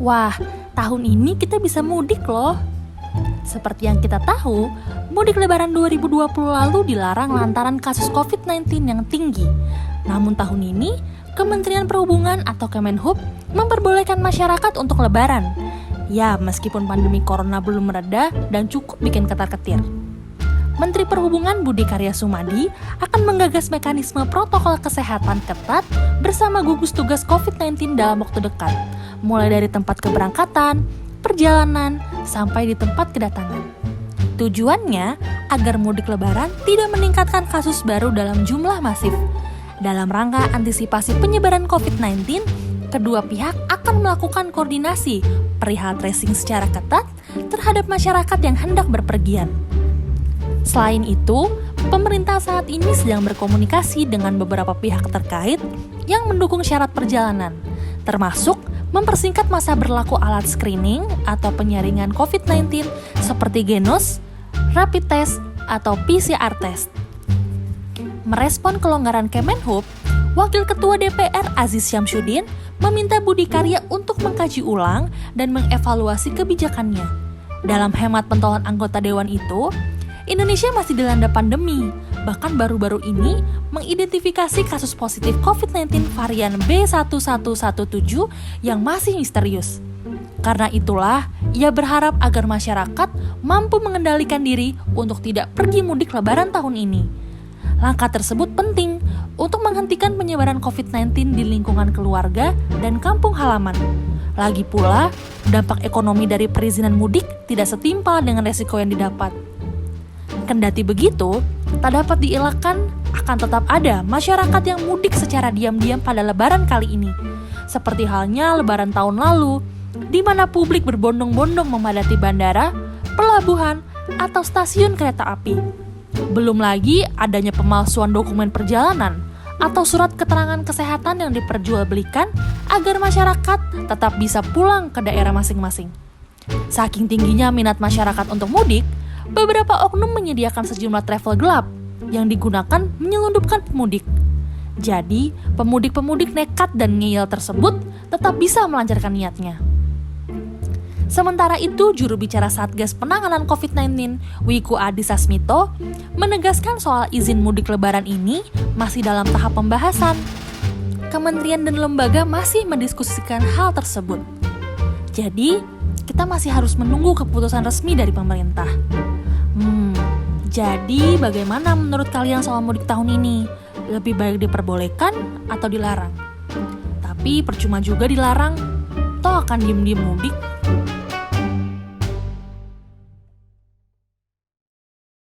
Wah, tahun ini kita bisa mudik loh. Seperti yang kita tahu, mudik lebaran 2020 lalu dilarang lantaran kasus COVID-19 yang tinggi. Namun tahun ini, Kementerian Perhubungan atau Kemenhub memperbolehkan masyarakat untuk lebaran. Ya, meskipun pandemi corona belum mereda dan cukup bikin ketar-ketir. Menteri Perhubungan Budi Karya Sumadi akan menggagas mekanisme protokol kesehatan ketat bersama gugus tugas COVID-19 dalam waktu dekat, mulai dari tempat keberangkatan, perjalanan, sampai di tempat kedatangan. Tujuannya agar mudik lebaran tidak meningkatkan kasus baru dalam jumlah masif. Dalam rangka antisipasi penyebaran COVID-19, kedua pihak akan melakukan koordinasi perihal tracing secara ketat terhadap masyarakat yang hendak berpergian. Selain itu, pemerintah saat ini sedang berkomunikasi dengan beberapa pihak terkait yang mendukung syarat perjalanan, termasuk mempersingkat masa berlaku alat screening atau penyaringan COVID-19 seperti Genos, rapid test, atau PCR test. Merespon kelonggaran Kemenhub, Wakil Ketua DPR Aziz Syamsuddin meminta Budi Karya untuk mengkaji ulang dan mengevaluasi kebijakannya. Dalam hemat pentolan anggota Dewan itu, Indonesia masih dilanda pandemi, bahkan baru-baru ini mengidentifikasi kasus positif COVID-19 varian B1117 yang masih misterius. Karena itulah, ia berharap agar masyarakat mampu mengendalikan diri untuk tidak pergi mudik lebaran tahun ini. Langkah tersebut penting untuk menghentikan penyebaran COVID-19 di lingkungan keluarga dan kampung halaman. Lagi pula, dampak ekonomi dari perizinan mudik tidak setimpal dengan resiko yang didapat. Kendati begitu, tak dapat dielakkan akan tetap ada masyarakat yang mudik secara diam-diam pada lebaran kali ini. Seperti halnya lebaran tahun lalu, di mana publik berbondong-bondong memadati bandara, pelabuhan, atau stasiun kereta api. Belum lagi adanya pemalsuan dokumen perjalanan atau surat keterangan kesehatan yang diperjualbelikan agar masyarakat tetap bisa pulang ke daerah masing-masing. Saking tingginya minat masyarakat untuk mudik, beberapa oknum menyediakan sejumlah travel gelap yang digunakan menyelundupkan pemudik. Jadi, pemudik-pemudik nekat dan ngeyel tersebut tetap bisa melancarkan niatnya. Sementara itu, juru bicara Satgas Penanganan COVID-19, Wiku Adhisa Smito, menegaskan soal izin mudik lebaran ini masih dalam tahap pembahasan. Kementerian dan lembaga masih mendiskusikan hal tersebut. Jadi, kita masih harus menunggu keputusan resmi dari pemerintah. Jadi bagaimana menurut kalian soal mudik tahun ini? Lebih baik diperbolehkan atau dilarang? Tapi percuma juga dilarang, toh akan diem-diem mudik.